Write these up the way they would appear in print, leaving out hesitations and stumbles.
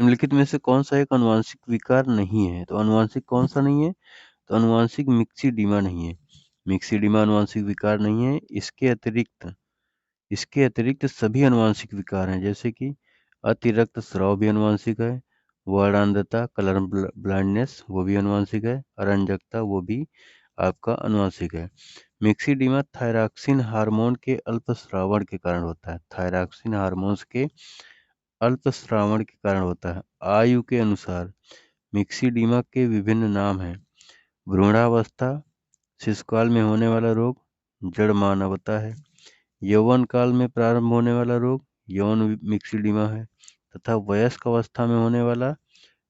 निम्नलिखित में से कौन सा एक अनुवांशिक विकार नहीं है? तो अनुवांशिक कौन सा नहीं है? तो अनुवांशिक मिक्सिडीमा नहीं है। मिक्सिडीमा अनुवांशिक विकार नहीं है। इसके अतिरिक्त सभी अनुवांशिक विकार हैं, जैसे कि अतिरक्त स्राव भी अनुवांशिक है, वर्णांधता कलर ब्लाइंडनेस वो भी अनुवांशिक है, अरंजकता वो भी आपका अनुवांशिक है। मिक्सिडीमा थायरॉक्सिन हार्मोन के अल्पस्रावन के कारण होता है। थायरॉक्सिन हार्मोन्स के अल्पस्रावन के कारण होता है। आयु के अनुसार मिक्सिडीमा के विभिन्न नाम हैं। भ्रूणावस्था, शिशुकाल में होने वाला रोग, जड़ मानवता है। यौवन काल में प्रारंभ होने वाला रोग यौन मिक्सिडीमा है, तथा वयस्क अवस्था में होने वाला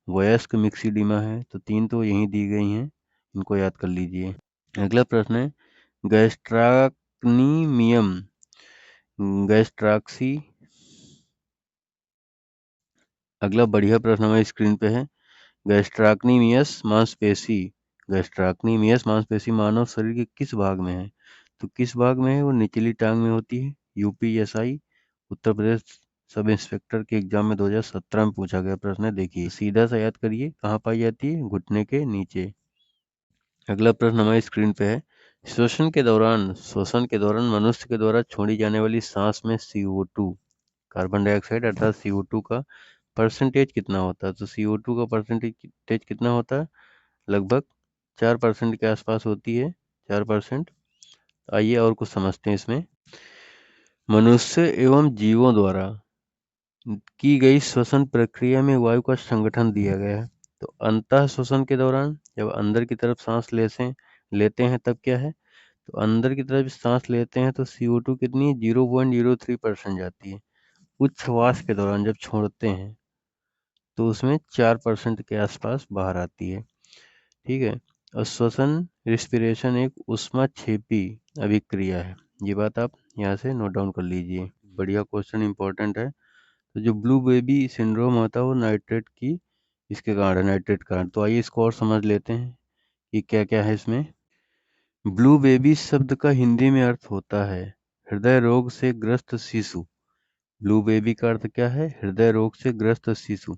वयस्क मिक्सिडीमा है। तो 3 तो यहीं दी गई हैं, इनको याद कर लीजिए। अगला प्रश्न है गैस्ट्रैक्नीमियम गैस्ट्रॉक्सी। अगला बढ़िया प्रश्न हमारी स्क्रीन पे है गैस्ट्रैक्नीमियस मांसपेशी। गैस्ट्रैक्नीमियस मांसपेशी मानव शरीर के किस भाग में है? तो किस भाग में है? वो निचली टांग में होती है। UPSI Uttar Pradesh sub inspector के एग्जाम में 2017 में पूछा गया प्रश्न है, देखिए सीधा सा याद करिए कहाँ पाई जाती है? घुटने के नीचे। अगला प्रश्न हमारी स्क्रीन पे है श्वसन के दौरान मनुष्य के द्वारा छोड़ी जाने वाली सांस में CO2 कार्बन डाइऑक्साइड अर्थात CO2 का परसेंटेज कितना होता है? तो CO2 का परसेंटेज कितना होता है? लगभग 4% के आसपास होती है, 4%। आइए और कुछ समझते हैं इसमें। मनुष्य एवं जीवों द्वारा की गई श्वसन प्रक्रिया में वायु का संगठन दिया गया है। तो अंतः श्वसन के दौरान जब अंदर की तरफ सांस लेते हैं तब क्या है? तो अंदर की तरफ सांस लेते हैं तो CO2 कितनी है? 0.03% जाती है। उच्छ्वास के दौरान जब छोड़ते हैं तो उसमें 4% के आसपास बाहर आती है। ठीक है। और श्वसन रिस्पिरेशन एक ऊष्माक्षेपी अभिक्रिया है। ये बात आप यहाँ से नोट डाउन कर लीजिए, बढ़िया क्वेश्चन इंपॉर्टेंट है। तो जो ब्लू बेबी सिंड्रोम होता है वो इसके कारण है, नाइट्रेट कारण। तो आइए इसको और समझ लेते हैं कि क्या क्या है इसमें। ब्लू बेबी शब्द का हिंदी में अर्थ होता है हृदय रोग से ग्रस्त शिशु। ब्लू बेबी का अर्थ क्या है? हृदय रोग से ग्रस्त शिशु।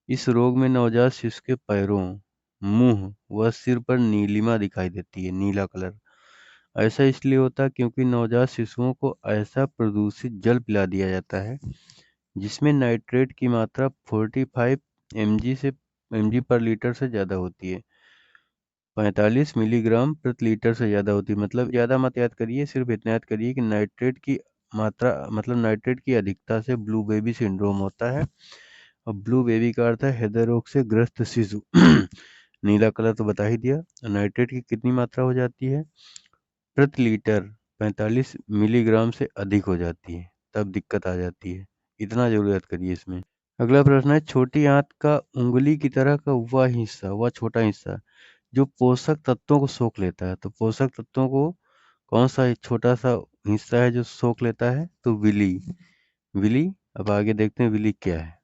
इस रोग में नवजात शिशु के पैरों, मुंह व सिर पर नीलिमा दिखाई देती है, नीला कलर। ऐसा इसलिए होता है क्योंकि नवजात शिशुओं को ऐसा प्रदूषित जल पिला दिया जाता है जिसमें नाइट्रेट की मात्रा 45 mg पर लीटर से ज़्यादा होती है। 45 मिलीग्राम प्रति लीटर से ज़्यादा होती है। मतलब ज़्यादा मत याद करिए, सिर्फ इतना याद करिए कि नाइट्रेट की मात्रा मतलब नाइट्रेट की अधिकता से ब्लू बेबी सिंड्रोम होता है। और ब्लू बेबी का अर्थ है हृदय रोग से ग्रस्त शिशु। नीला कलर तो बता ही दिया। नाइट्रेट की कितनी मात्रा हो जाती है? प्रति लीटर 45 मिलीग्राम से अधिक हो जाती है, तब दिक्कत आ जाती है। इतना जरूर याद करिए इसमें। अगला प्रश्न है छोटी आंत का उंगली की तरह का वह छोटा हिस्सा जो पोषक तत्वों को सोख लेता है। तो पोषक तत्वों को कौन सा एक छोटा सा हिस्सा है जो सोख लेता है? तो विली। अब आगे देखते हैं विली क्या है।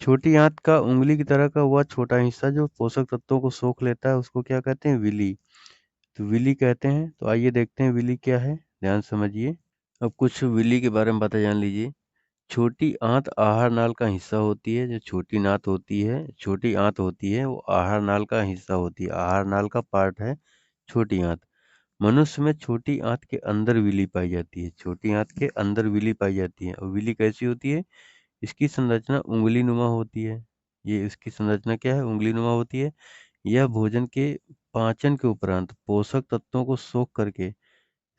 छोटी आंत का उंगली की तरह का वह छोटा हिस्सा जो पोषक तत्वों को सोख लेता है उसको क्या कहते हैं? विली। तो विली कहते हैं। तो आइए देखते हैं विली क्या है, ध्यान समझिए। अब कुछ विली के बारे में बातें जान लीजिए। छोटी आंत आहार नाल का हिस्सा होती है। जो छोटी आंत होती है वो आहार नाल का हिस्सा होती है, आहार नाल का पार्ट है छोटी आंत। मनुष्य में छोटी आंत के अंदर विली पाई जाती है। छोटी आंत के अंदर विली पाई जाती है। और विली कैसी होती है? इसकी संरचना उंगली नुमा होती है। ये इसकी संरचना क्या है? उंगली नुमा होती है। यह भोजन के पाचन के उपरांत पोषक तत्वों को सोख करके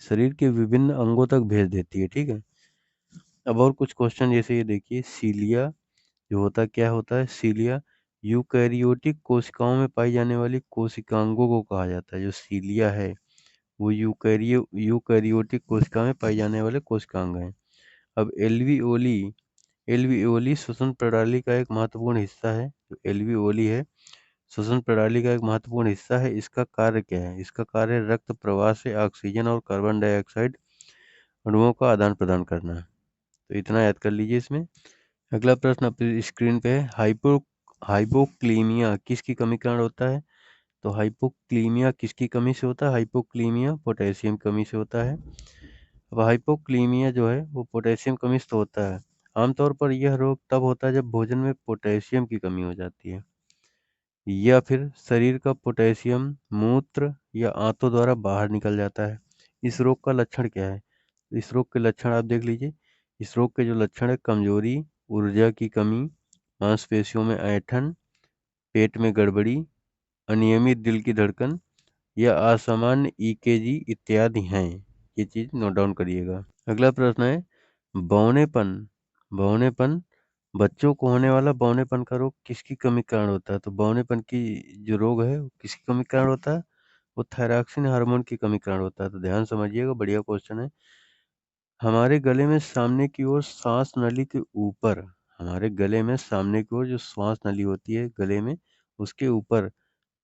शरीर के विभिन्न अंगों तक भेज देती है। ठीक है। अब और कुछ क्वेश्चन जैसे ये देखिए, सीलिया जो होता क्या होता है? सीलिया यूकैरियोटिक कोशिकाओं में पाई जाने वाली कोशिकांगों को कहा जाता है। जो सीलिया है वो यूकैरियोटिक कोशिका में पाए जाने वाले कोशिकांग हैं। अब एल्वियोली श्वसन प्रणाली का एक महत्वपूर्ण हिस्सा है। जो एल्वियोली है श्वसन प्रणाली का एक महत्वपूर्ण हिस्सा है। इसका कार्य क्या है? इसका कार्य रक्त प्रवाह से ऑक्सीजन और कार्बन डाइऑक्साइड अणुओं का आदान प्रदान करना है। तो इतना याद कर लीजिए इसमें। अगला प्रश्न अपनी स्क्रीन पे है हाइपोक्लीमिया किसकी कमी के कारण होता है? तो हाइपोक्लीमिया किसकी कमी से होता है? हाइपोक्लीमिया पोटेशियम कमी से होता है। अब हाइपोक्लीमिया जो है वो पोटेशियम कमी से तो होता है। आमतौर पर यह रोग तब होता है जब भोजन में पोटेशियम की कमी हो जाती है या फिर शरीर का पोटेशियम मूत्र या आंतों द्वारा बाहर निकल जाता है। इस रोग का लक्षण क्या है? इस रोग के लक्षण आप देख लीजिए। इस रोग के जो लक्षण है, कमजोरी, ऊर्जा की कमी, मांसपेशियों में ऐंठन, पेट में गड़बड़ी, अनियमित दिल की धड़कन या असामान्य ईकेजी इत्यादि हैं। ये चीज नोट डाउन करिएगा। अगला प्रश्न है, बौनेपन। बौनेपन, बच्चों को होने वाला बौनेपन का रोग किसकी कमी के कारण होता है? तो बौनेपन की जो रोग है वो किसकी कमी के कारण होता है? वो थायरॉक्सिन हार्मोन की कमी के कारण होता है। तो ध्यान समझिएगा, बढ़िया क्वेश्चन है। हमारे गले में सामने की ओर श्वास नली के ऊपर, हमारे गले में सामने की ओर जो श्वास नली होती है गले में, उसके ऊपर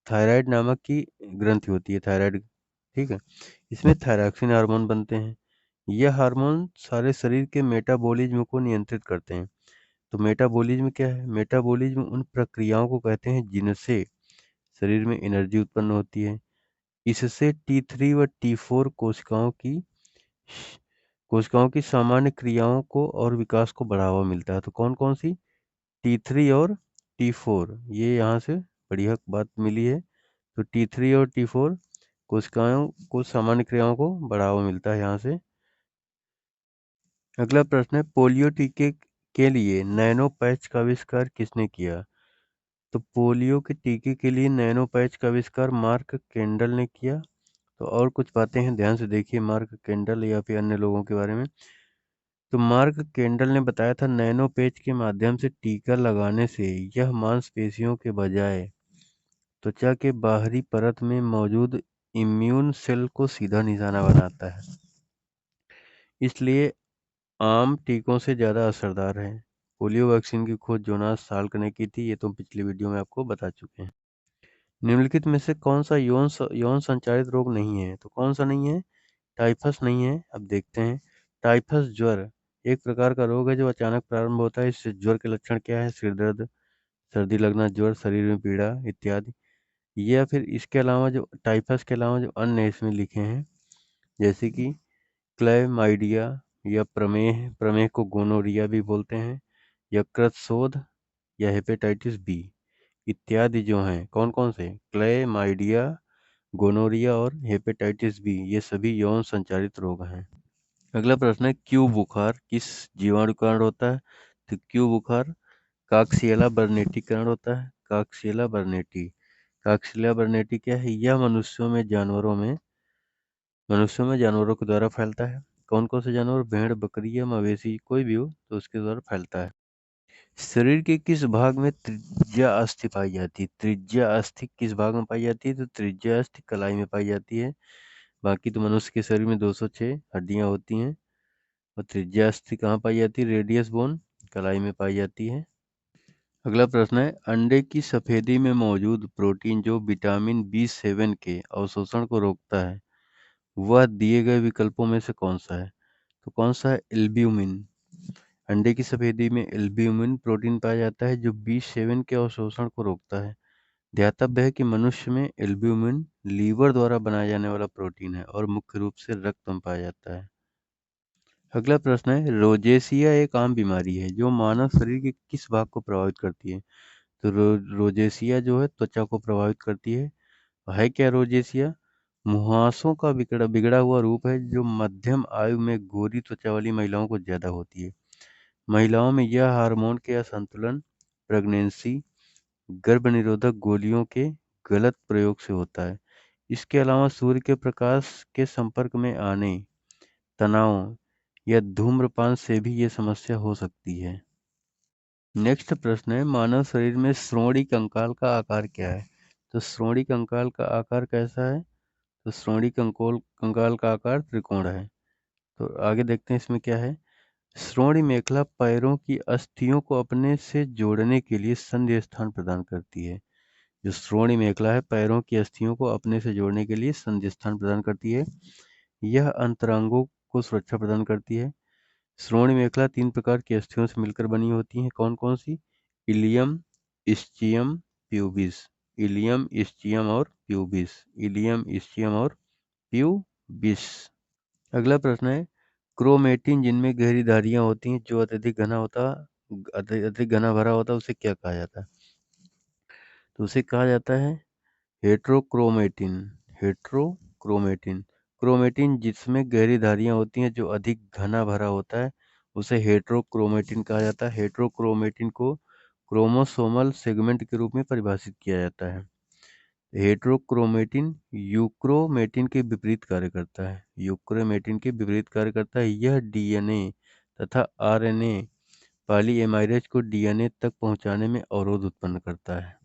थायराइड नामक की ग्रंथि होती है, थायराइड। ठीक है, इसमें थायरॉक्सिन हार्मोन बनते हैं। यह हार्मोन सारे शरीर के मेटाबॉलिज्म को नियंत्रित करते हैं। तो मेटाबॉलिज्म क्या है? मेटाबॉलिज्म उन प्रक्रियाओं को कहते हैं जिनसे शरीर में एनर्जी उत्पन्न होती है। इससे T3 व T4 कोशिकाओं की सामान्य क्रियाओं को और विकास को बढ़ावा मिलता है। तो कौन कौन सी? T3 और T4, ये यहाँ से बढ़िया बात मिली है। तो T3 और T4 कोशिकाओं को सामान्य क्रियाओं को बढ़ावा मिलता है यहाँ से। अगला प्रश्न है, पोलियो टीके के लिए नैनो पैच का आविष्कार किसने किया? तो पोलियो के टीके के लिए नैनो पैच का आविष्कार मार्क केंडल ने किया। तो और कुछ बातें हैं, ध्यान से देखिए मार्क केंडल या फिर अन्य लोगों के बारे में। तो मार्क केंडल ने बताया था, नैनो पैच के माध्यम से टीका लगाने से यह मांसपेशियों के बजाय त्वचा के बाहरी परत में मौजूद इम्यून सेल को सीधा निशाना बनाता है, इसलिए आम टीकों से ज़्यादा असरदार है। पोलियो वैक्सीन की खोज जोनास साल्क ने की थी, ये तो पिछली वीडियो में आपको बता चुके हैं। निम्नलिखित में से कौन सा यौन संचारित रोग नहीं है? तो कौन सा नहीं है? टाइफस नहीं है। अब देखते हैं, टाइफस ज्वर एक प्रकार का रोग है जो अचानक प्रारंभ होता है। इस ज्वर के लक्षण क्या है? सिर दर्द, सर्दी लगना, ज्वर, शरीर में पीड़ा इत्यादि। या फिर इसके अलावा जो टाइफस के अलावा जो अन्य इसमें लिखे हैं, जैसे कि क्लैमाइडिया या प्रमेह, प्रमेह को गोनोरिया भी बोलते हैं, यकृत शोथ या हेपेटाइटिस बी इत्यादि जो हैं, कौन कौन से? क्लैमाइडिया, गोनोरिया और हेपेटाइटिस बी, ये सभी यौन संचारित रोग हैं। अगला प्रश्न है, क्यू बुखार किस जीवाणु के कारण होता है? तो क्यू बुखार काक्सियला बर्नेटी के कारण होता है। काक्सियला बर्नेटी, काक्सियला बर्नेटी क्या है? यह मनुष्यों में जानवरों के द्वारा फैलता है। कौन कौन से जानवर? भेड़, बकरी या मवेशी, कोई भी हो तो उसके द्वारा फैलता है। शरीर के किस भाग में त्रिज्या अस्थि पाई जाती है? त्रिज्या अस्थि किस भाग में पाई जाती है? तो त्रिज्या अस्थि कलाई में पाई जाती है। बाकी तो मनुष्य के शरीर में 206 हड्डियां होती हैं, और त्रिज्या अस्थि कहाँ पाई जाती है? रेडियस बोन, कलाई में पाई जाती है। अगला प्रश्न है, अंडे की सफेदी में मौजूद प्रोटीन जो विटामिन B7 के अवशोषण को रोकता है, वह दिए गए विकल्पों में से कौन सा है? तो कौन सा है? एल्ब्यूमिन। अंडे की सफेदी में एल्ब्यूमिन प्रोटीन पाया जाता है जो B7 के अवशोषण को रोकता है। ध्यातव्य है कि मनुष्य में एल्ब्यूमिन लीवर द्वारा बनाया जाने वाला प्रोटीन है और मुख्य रूप से रक्त में पाया जाता है। अगला प्रश्न है, रोजेसिया एक आम बीमारी है जो मानव शरीर के किस भाग को प्रभावित करती है? तो रोजेसिया जो है त्वचा को प्रभावित करती है। है क्या रोजेसिया? मुहासों का बिगड़ा बिगड़ा हुआ रूप है जो मध्यम आयु में गोरी त्वचा वाली महिलाओं को ज्यादा होती है। महिलाओं में यह हार्मोन के असंतुलन, प्रेगनेंसी, गर्भ निरोधक गोलियों के गलत प्रयोग से होता है। इसके अलावा सूर्य के प्रकाश के संपर्क में आने, तनाव या धूम्रपान से भी ये समस्या हो सकती है। नेक्स्ट प्रश्न है, मानव शरीर में श्रोणि कंकाल का आकार क्या है? तो श्रोणि कंकाल का आकार कैसा है? तो श्रोणि कंकाल का आकार त्रिकोण है। तो आगे देखते हैं इसमें क्या है। श्रोणि मेखला पैरों की अस्थियों को अपने से जोड़ने के लिए संधि स्थान प्रदान करती है। जो श्रोणि मेखला है पैरों की अस्थियों को अपने से जोड़ने के लिए संधि स्थान प्रदान करती है। यह अंतरांगों को सुरक्षा प्रदान करती है। श्रोणि मेखला 3 प्रकार की अस्थियों से मिलकर बनी होती है। कौन कौन सी? Ilium, ischium, pubis. Ilium, ischium और प्यूबिस। इलियम, इस्चियम और प्यूबिस। अगला प्रश्न है, क्रोमेटिन जिनमें गहरी धारियां होती हैं जो अत्यधिक घना भरा होता है उसे क्या कहा जाता है? तो उसे कहा जाता है हेट्रोक्रोमेटिन। हेट्रोक्रोमेटिन क्रोमेटिन जिसमें गहरी धारियां होती हैं जो अधिक घना भरा होता है उसे हेट्रोक्रोमेटिन कहा जाता है। हेट्रोक्रोमेटिन को क्रोमोसोमल सेगमेंट के रूप में परिभाषित किया जाता है। हेट्रोक्रोमेटिन यूक्रोमेटिन के विपरीत कार्य करता है। यूक्रोमेटिन के विपरीत कार्य करता है। यह डीएनए तथा आरएनए पॉलीएमाइरेज को डीएनए तक पहुंचाने में अवरोध उत्पन्न करता है।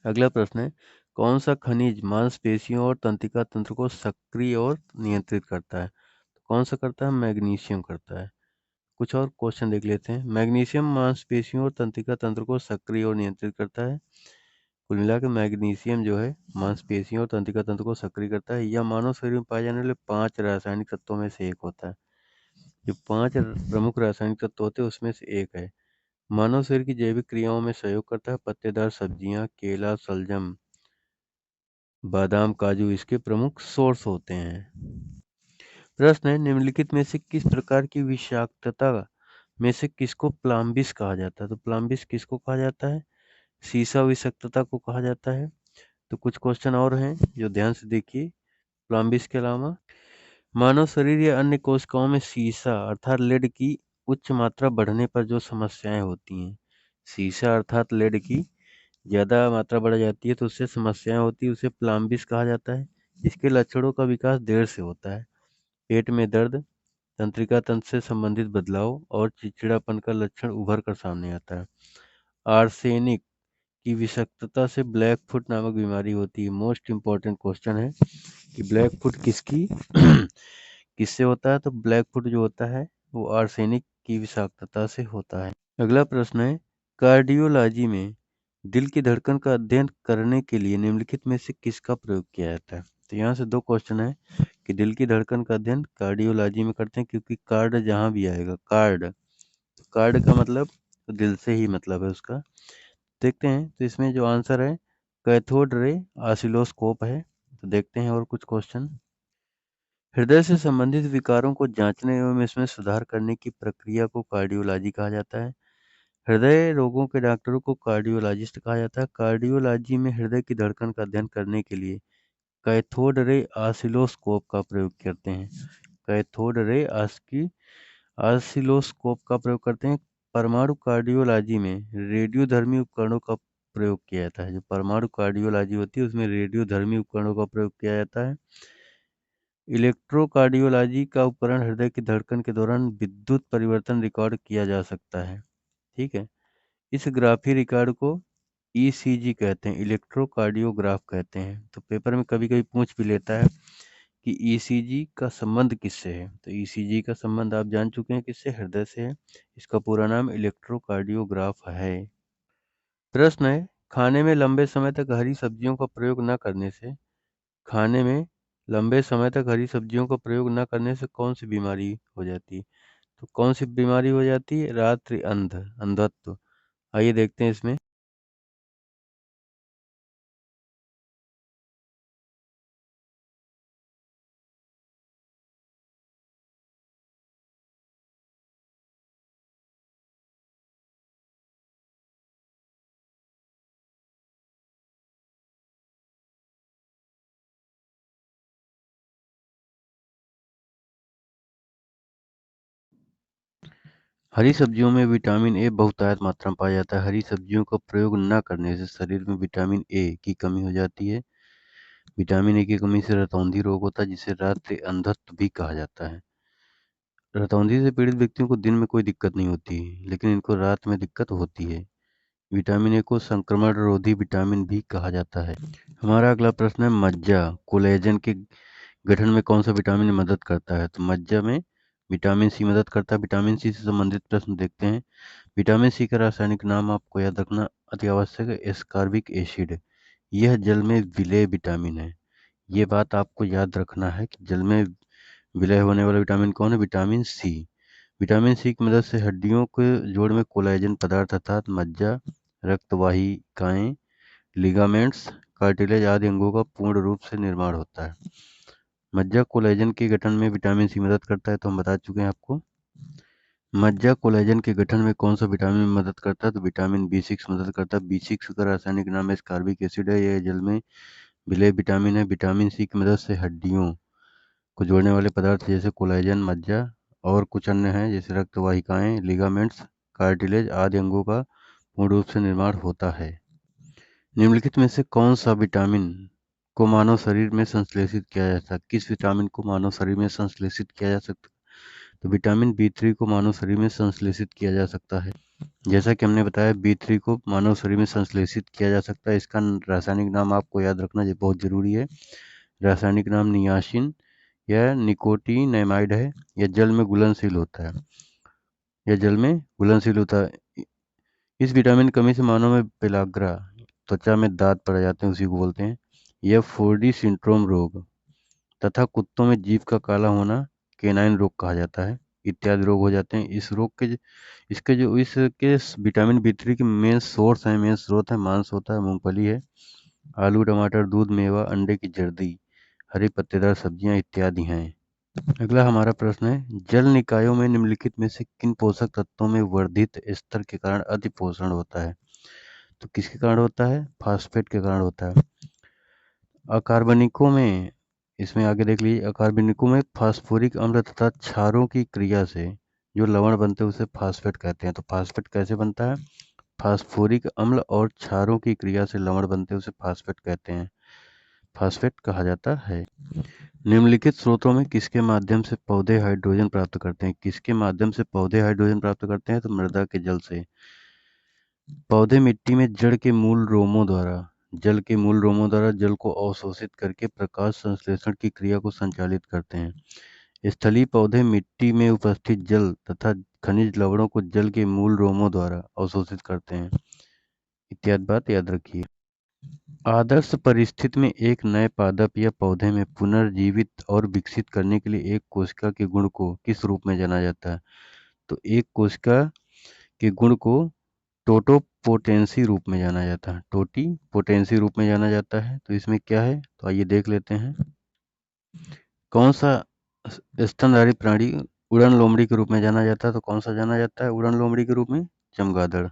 अगला प्रश्न है, कौन सा खनिज मांसपेशियों और तंत्रिका तंत्र को सक्रिय और नियंत्रित करता है? तो कौन सा करता है? मैग्नीशियम करता है। कुछ और क्वेश्चन देख लेते हैं। मैग्नीशियम मांसपेशियों और तंत्रिका तंत्र को सक्रिय और नियंत्रित करता है। कुल मिला के मैग्नीशियम जो है मांसपेशियों और तंत्रिका तंत्र को सक्रिय करता है। यह मानव शरीर में पाए जाने वाले 5 रासायनिक तत्वों में से एक होता है। जो 5 प्रमुख रासायनिक तत्व होते हैं उसमें से एक है। मानव शरीर की जैविक क्रियाओं में सहयोग करता है। पत्तेदार सब्जियां, केला, शलजम, बादाम, काजू इसके प्रमुख सोर्स होते हैं। प्रश्न है, निम्नलिखित में से किस प्रकार की विषाक्तता में से किसको प्लाम्बिस कहा जाता है? तो प्लाम्बिस किसको कहा जाता है? सीसा विषाक्तता को कहा जाता है। तो कुछ क्वेश्चन और हैं जो ध्यान से देखिए। प्लाम्बिस के अलावा मानव शरीर या अन्य कोशिकाओं में सीसा अर्थात लेड की उच्च मात्रा बढ़ने पर जो समस्याएं होती हैं, सीसा अर्थात लेड की ज़्यादा मात्रा बढ़ जाती है तो उससे समस्याएं होती है, उसे प्लाम्बिस कहा जाता है। इसके लक्षणों का विकास देर से होता है। पेट में दर्द, तंत्रिका तंत्र से संबंधित बदलाव और चिड़चिड़ापन का लक्षण उभर कर सामने आता है। आर्सेनिक की विषाक्तता से ब्लैक फुट नामक बीमारी होती है। मोस्ट इम्पॉर्टेंट क्वेश्चन है कि ब्लैक फुट किसकी किससे होता है? तो ब्लैक फुट जो होता है वो आर्सेनिक की विषाक्तता से होता है। अगला प्रश्न है, कार्डियोलॉजी में दिल की धड़कन का अध्ययन करने के लिए निम्नलिखित में से किसका प्रयोग किया जाता है? तो यहाँ से दो क्वेश्चन है कि दिल की धड़कन का अध्ययन कार्डियोलॉजी में करते हैं, क्योंकि कार्ड जहाँ भी आएगा कार्ड का मतलब तो दिल से ही मतलब है उसका। देखते हैं तो इसमें जो आंसर है कैथोड रे ऑसिलोस्कोप है। तो देखते हैं और कुछ क्वेश्चन। हृदय से संबंधित विकारों को जांचने एवं इसमें सुधार करने की प्रक्रिया को कार्डियोलॉजी कहा जाता है। हृदय रोगों के डॉक्टरों को कार्डियोलॉजिस्ट कहा जाता है। कार्डियोलॉजी में हृदय की धड़कन का अध्ययन करने के लिए कैथोड रे ऑसिलोस्कोप का प्रयोग करते हैं। कैथोड रे ऑसिलोस्कोप का प्रयोग करते हैं। परमाणु कार्डियोलॉजी में रेडियोधर्मी उपकरणों का प्रयोग किया जाता है। जो परमाणु कार्डियोलॉजी होती है उसमें रेडियोधर्मी उपकरणों का प्रयोग किया जाता है। इलेक्ट्रोकार्डियोलॉजी का उपकरण हृदय की धड़कन के दौरान विद्युत परिवर्तन रिकॉर्ड किया जा सकता है। ठीक है, इस ग्राफी रिकॉर्ड को ईसीजी कहते हैं, इलेक्ट्रोकार्डियोग्राफ कहते हैं। तो पेपर में कभी कभी पूछ भी लेता है कि ईसीजी का संबंध किससे है। तो ईसीजी का संबंध आप जान चुके हैं किससे? हृदय से है। इसका पूरा नाम इलेक्ट्रोकार्डियोग्राफ है। प्रश्न है, खाने में लंबे समय तक हरी सब्जियों का प्रयोग न करने से खाने में लंबे समय तक हरी सब्जियों का प्रयोग न करने से कौन सी बीमारी हो जाती है? तो कौन सी बीमारी हो जाती है? रात्रि अंधत्व। आइए देखते हैं इसमें। हरी सब्जियों में विटामिन ए बहुतायत मात्रा में पाया जाता है। हरी सब्जियों का प्रयोग न करने से शरीर में विटामिन ए की कमी हो जाती है। विटामिन ए की कमी से रतौंधी रोग होता है, जिसे रात्रि अंधत्व भी कहा जाता है। रतौंधी से पीड़ित व्यक्तियों को दिन में कोई दिक्कत नहीं होती, लेकिन इनको रात में दिक्कत होती है। विटामिन ए को संक्रमण रोधी विटामिन भी कहा जाता है। हमारा अगला प्रश्न है, मज्जा कोलेजन के गठन में कौन सा विटामिन मदद करता है? तो मज्जा में विटामिन सी मदद करता है। विटामिन सी से संबंधित प्रश्न देखते हैं। विटामिन सी का रासायनिक नाम आपको याद रखना अति आवश्यक है, एस्कॉर्बिक एसिड। यह जल में विलेय विटामिन है। ये बात आपको याद रखना है कि जल में विलय होने वाला विटामिन कौन है? Vitamin C. विटामिन सी की मदद से हड्डियों के जोड़ में कोलेजन पदार्थ अर्थात मज्जा, रक्तवाहिकाएं, लिगामेंट्स, कार्टिलेज आदि अंगों का पूर्ण रूप से निर्माण होता है। मज्जा कोलेजन के गठन में विटामिन सी मदद करता है, तो हम बता चुके हैं आपको। मज्जा कोलेजन के गठन में कौन सा विटामिन मदद करता है, तो विटामिन B6 मदद करता है। B6 का रासायनिक नाम एस्कॉर्बिक एसिड है। यह जल में विलेय विटामिन है। विटामिन सी की मदद से हड्डियों को जोड़ने वाले पदार्थ जैसे कोलेजन, मज्जा और कुछ अन्य हैं जैसे रक्त वाहिकाएं, लिगामेंट्स, कार्टिलेज आदि अंगों का पूर्ण रूप से निर्माण होता है। निम्नलिखित में से कौन सा विटामिन को मानव शरीर में संश्लेषित किया जा सकता है? किस विटामिन को मानव शरीर में संश्लेषित किया जा सकता है? तो विटामिन B3 को मानव शरीर में संश्लेषित किया जा सकता है। जैसा कि हमने बताया, B3 को मानव शरीर में संश्लेषित किया जा सकता है। इसका रासायनिक नाम आपको याद रखना बहुत जरूरी है। रासायनिक नाम नियासिन या निकोटिनामाइड है। यह जल में घुलनशील होता है। इस विटामिन कमी से मानव में पेलाग्रा, त्वचा में दांत पड़ जाते हैं, उसी को बोलते हैं। यह 4D सिंड्रोम रोग तथा कुत्तों में जीभ का काला होना केनाइन रोग कहा जाता है, इत्यादि रोग हो जाते हैं। इसके विटामिन B3 के मेन स्रोत है मांस होता है, मूंगफली है, आलू, टमाटर, दूध, मेवा, अंडे की जर्दी, हरी पत्तेदार सब्जियां इत्यादि हैं। अगला हमारा प्रश्न है, जल निकायों में निम्नलिखित में से किन पोषक तत्वों में वर्धित स्तर के कारण अतिपोषण होता है? तो किसके कारण होता है? फास्फेट के कारण होता है। अकार्बनिकों में, इसमें आगे देख लीजिए, अकार्बनिकों में फास्फोरिक अम्ल तथा क्षारों की क्रिया से जो लवण बनते हैं उसे फास्फेट कहते हैं। तो फास्फेट कैसे बनता है? फास्फोरिक अम्ल और क्षारों की क्रिया से लवण बनते हैं, उसे फास्फेट कहते हैं, फास्फेट कहा जाता है। निम्नलिखित स्रोतों में किसके माध्यम से पौधे हाइड्रोजन प्राप्त करते हैं? किसके माध्यम से पौधे हाइड्रोजन प्राप्त करते हैं? तो मृदा के जल से। पौधे मिट्टी में जल के मूल रोमों द्वारा जल को अवशोषित करके प्रकाश संश्लेषण की क्रिया को संचालित करते हैं। स्थलीय पौधे मिट्टी में उपस्थित जल तथा खनिज लवणों को जल के मूल रोमों द्वारा अवशोषित करते हैं, इत्यादि बात याद रखिए। आदर्श परिस्थिति में एक नए पादप या पौधे में पुनर्जीवित और विकसित करने के लिए एक कोशिका के गुण को किस रूप में जाना जाता है? तो एक कोशिका के गुण को टोटोपोटेंसी रूप में जाना जाता है, टोटीपोटेंसी रूप में जाना जाता है। तो इसमें क्या है, तो आइए देख लेते हैं। कौन सा स्तनधारी प्राणी उड़न लोमड़ी के रूप में जाना जाता है? तो कौन सा जाना जाता है उड़न लोमड़ी के रूप में? चमगादड़।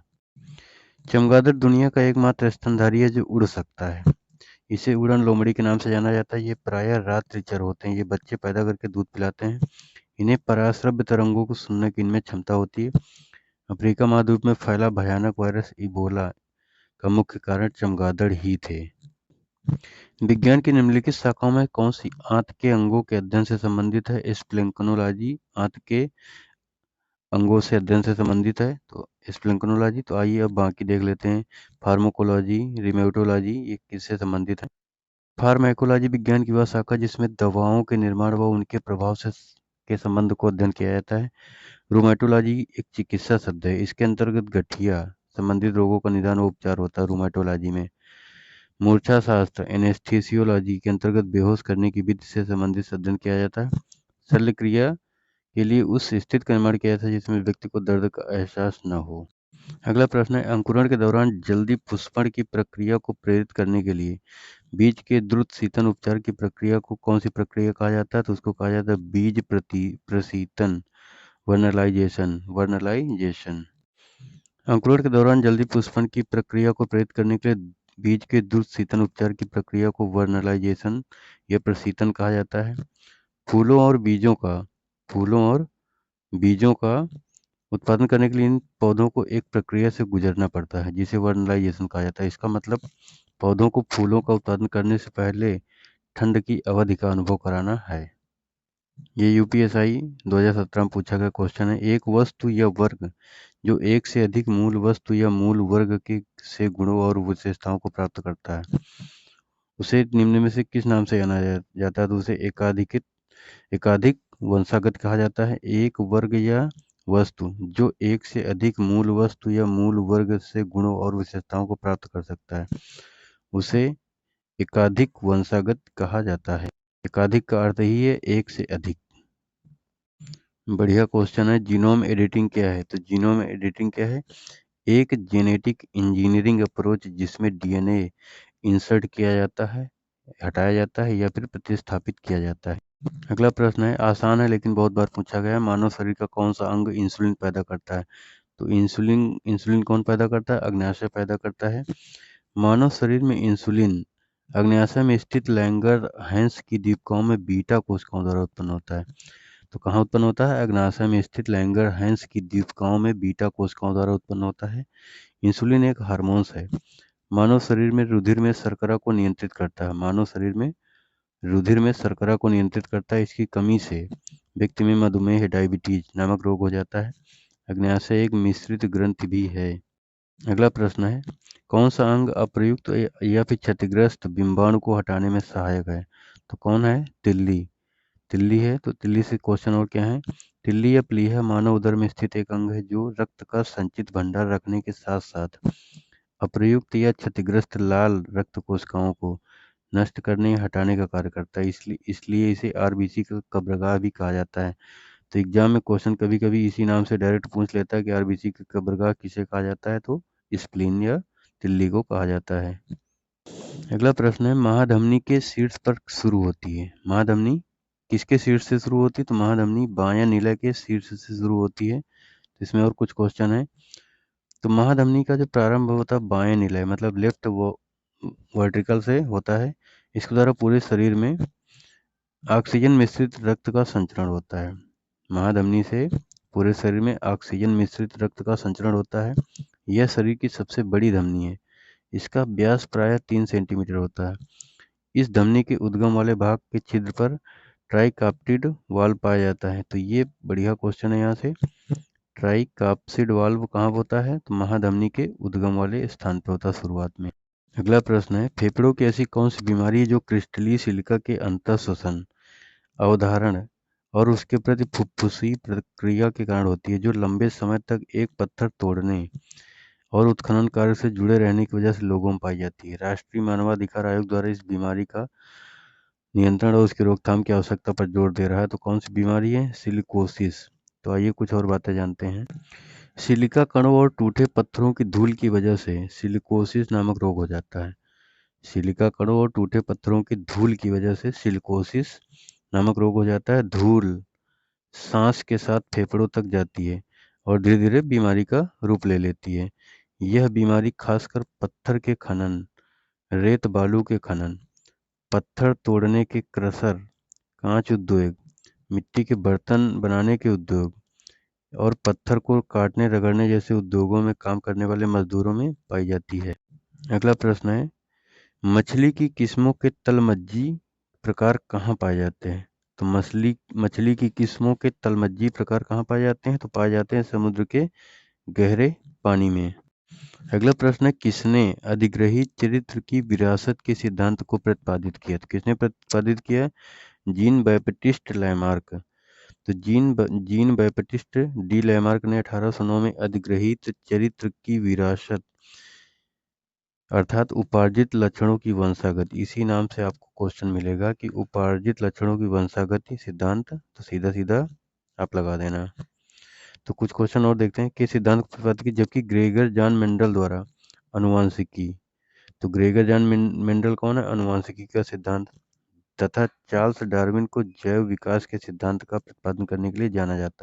चमगादड़ दुनिया का एकमात्र स्तनधारी है जो उड़ सकता है। इसे उड़न लोमड़ी के नाम से जाना जाता है। ये प्रायः रात्रिचर होते हैं। ये बच्चे पैदा करके दूध पिलाते हैं। इन्हें पराश्रव्य तरंगों को सुनने की इनमें क्षमता होती है। अफ्रीका महाद्वीप में फैला भयानक वायरस इबोला का मुख्य कारण चमगादड़ ही थे। विज्ञान की निम्नलिखित शाखाओं में कौन सी आंत के अंगों के अध्ययन से संबंधित है? स्प्लेंक्नोलॉजी आंत के अंगों से अध्ययन से संबंधित है, तो स्प्लेंक्नोलॉजी। तो आइए अब बाकी देख लेते हैं। फार्माकोलॉजी, रिमेटोलॉजी, ये किससे संबंधित है? फार्माकोलॉजी विज्ञान की वह शाखा जिसमें दवाओं के निर्माण व उनके प्रभाव से के संबंध को अध्ययन किया जाता है। रूमेटोलॉजी एक चिकित्सा शब्द है। इसके अंतर्गत गठिया संबंधित रोगों का निदान व उपचार होता है रूमेटोलॉजी में। मूर्छा शास्त्र एनेस्थीसियोलॉजी के अंतर्गत बेहोश करने की विधि से संबंधित अध्ययन किया जाता है। शल्य क्रिया के लिए उस स्थिति का निर्माण किया जाता है जिसमें व्यक्ति को दर्द का एहसास न हो। अगला प्रश्न है, अंकुरण के दौरान जल्दी पुष्पण की प्रक्रिया को प्रेरित करने के लिए बीज के द्रुत शीतन उपचार की प्रक्रिया को कौन सी प्रक्रिया कहा जाता है? तो उसको कहा जाता है बीज प्रशीतन, वर्नलाइजेशन। अंकुरण के दौरान जल्दी पुष्पन की प्रक्रिया को प्रेरित करने के लिए बीज के द्रुत शीतन उपचार की प्रक्रिया को वर्नलाइजेशन या प्रशीतन कहा जाता है। फूलों और बीजों का उत्पादन करने के लिए इन पौधों को एक प्रक्रिया से गुजरना पड़ता है जिसे वर्नलाइजेशन कहा जाता है। इसका मतलब पौधों को फूलों का उत्पादन करने से पहले ठंड की अवधि का अनुभव कराना है। ये यूपीएसआई 2017 में पूछा गया क्वेश्चन है। एक वस्तु या वर्ग जो एक से अधिक मूल वस्तु या मूल वर्ग के से गुणों और विशेषताओं को प्राप्त करता है उसे निम्न में से किस नाम से जाना जाता है? तो उसे एकाधिक वंशागत कहा जाता है। एक वर्ग या वस्तु जो एक से अधिक मूल वस्तु या मूल वर्ग से गुणों और विशेषताओं को प्राप्त कर सकता है उसे एकाधिक वंशागत कहा जाता है। एकाधिक का अर्थ ही है एक से अधिक। बढ़िया क्वेश्चन है। जीनोम एडिटिंग क्या है? तो जीनोम एडिटिंग क्या है? एक जेनेटिक इंजीनियरिंग अप्रोच जिसमें डीएनए इंसर्ट किया जाता है, हटाया जाता है या फिर प्रतिस्थापित किया जाता है। अगला प्रश्न है, आसान है लेकिन बहुत बार पूछा गया है, मानव शरीर का कौन सा अंग इंसुलिन पैदा करता है? तो इंसुलिन इंसुलिन कौन पैदा करता है? अग्न्याशय पैदा करता है। मानव शरीर में इंसुलिन अग्न्याशय में स्थित लैंगर हैंस की दीपकों में बीटा कोशिकाओं द्वारा उत्पन्न होता है। तो कहाँ उत्पन्न होता है? अग्न्याशय में स्थित लैंगर हैंस की दीपकों में बीटा कोशिकाओं द्वारा उत्पन्न होता है। इंसुलिन एक हार्मोन्स है। मानव शरीर में रुधिर में शर्करा को नियंत्रित करता है। मानव शरीर में रुधिर में शर्करा को नियंत्रित करता है। इसकी कमी से व्यक्ति में मधुमेह डायबिटीज नामक रोग हो जाता है। अग्न्याशय एक मिश्रित ग्रंथि भी है। अगला प्रश्न है, कौन सा अंग अप्रयुक्त या फिर क्षतिग्रस्त बिंबाणु को हटाने में सहायक है? तो कौन है? तिल्ली। तिल्ली है। तो तिल्ली से क्वेश्चन और क्या है? तिल्ली या प्लीहा मानव उदर में स्थित एक अंग है जो रक्त का संचित भंडार रखने के साथ साथ अप्रयुक्त या क्षतिग्रस्त लाल रक्त कोशिकाओं को नष्ट करने या हटाने का कार्य करता है। इसलिए इसे आरबीसी का कब्रगाह भी कहा जाता है। तो एग्जाम में क्वेश्चन कभी कभी इसी नाम से डायरेक्ट पूछ लेता है कि आरबीसी का कब्रगाह किसे कहा जाता है? तो स्प्लीन या तिल्ली को कहा जाता है। अगला प्रश्न है, महाधमनी के शीर्ष पर शुरू होती है। महाधमनी किसके शीर्ष से शुरू होती है? तो महाधमनी बायां निलय के शीर्ष से शुरू होती है। तो इसमें और कुछ क्वेश्चन है। तो महाधमनी का जो प्रारंभ होता है बाएं निलय मतलब लेफ्ट वो वर्टिकल से होता है। इसके द्वारा पूरे शरीर में ऑक्सीजन मिश्रित रक्त का संचरण होता है। महाधमनी से पूरे शरीर में ऑक्सीजन मिश्रित रक्त का संचरण होता है। यह शरीर की सबसे बड़ी धमनी है। इसका व्यास प्रायः 3 सेंटीमीटर होता है। इस धमनी के उद्गम वाले भाग के छिद्र पर ट्राइकाप्टिड वाल्व पाया जाता है। तो ये बढ़िया क्वेश्चन है। यहाँ से ट्राइकाप्सिड वाल्व कहाँ होता है? तो महाधमनी के उद्गम वाले स्थान पर होता है, शुरुआत में। अगला प्रश्न है, फेफड़ों की ऐसी कौन सी बीमारी है जो क्रिस्टलीय सिलिका के अंतः शोषण, अवधारण और उसके प्रति फुफ्फुसी प्रक्रिया के कारण होती है, जो लंबे समय तक एक पत्थर तोड़ने और उत्खनन कार्य से जुड़े रहने की वजह से लोगों में पाई जाती है? राष्ट्रीय मानवाधिकार आयोग द्वारा इस बीमारी का नियंत्रण और उसकी रोकथाम की आवश्यकता पर जोर दे रहा है। तो कौन सी बीमारी है? सिलिकोसिस। तो आइए कुछ और बातें जानते हैं। सिलिका कणों और टूटे पत्थरों की धूल की वजह से सिलिकोसिस नामक रोग हो जाता है। सिलिका कणों और टूटे पत्थरों की धूल की वजह से सिलिकोसिस नामक रोग हो जाता है। धूल सांस के साथ फेफड़ों तक जाती है और धीरे धीरे बीमारी का रूप ले लेती है। यह बीमारी खासकर पत्थर के खनन, रेत बालू के खनन, पत्थर तोड़ने के क्रशर, कांच उद्योग, मिट्टी के बर्तन बनाने के उद्योग और पत्थर को काटने रगड़ने जैसे उद्योगों में काम करने वाले मजदूरों में पाई जाती है। अगला प्रश्न है, मछली की किस्मों के तलमज्जी प्रकार कहाँ पाए जाते हैं? तो मछली की किस्मों के तलमज्जी प्रकार कहाँ पाए जाते हैं? तो पाए जाते हैं समुद्र के गहरे पानी में। अगला प्रश्न है, किसने अधिग्रहित चरित्र की विरासत के सिद्धांत को प्रतिपादित किया? तो किसने प्रतिपादित किया? Jean Baptiste Lamarck. तो जीन बैप्टिस्ट डी लैमार्क ने 1809 में अधिग्रहित चरित्र की विरासत अर्थात उपार्जित लक्षणों की वंशागत, इसी नाम से आपको क्वेश्चन मिलेगा कि उपार्जित लक्षणों की वंशागति सिद्धांत। तो सीधा सीधा आप लगा देना। तो कुछ क्वेश्चन और देखते हैं। किस सिद्धांत को प्रतिपादित की जबकि ग्रेगर जॉन मेंडल द्वारा अनुवांशिकी? तो ग्रेगर जॉन मेंडल कौन है? अनुवांशिकी का सिद्धांत। तथा चार्ल्स डार्विन को जैव विकास के सिद्धांत का प्रतिपादन करने के लिए जाना जाता है।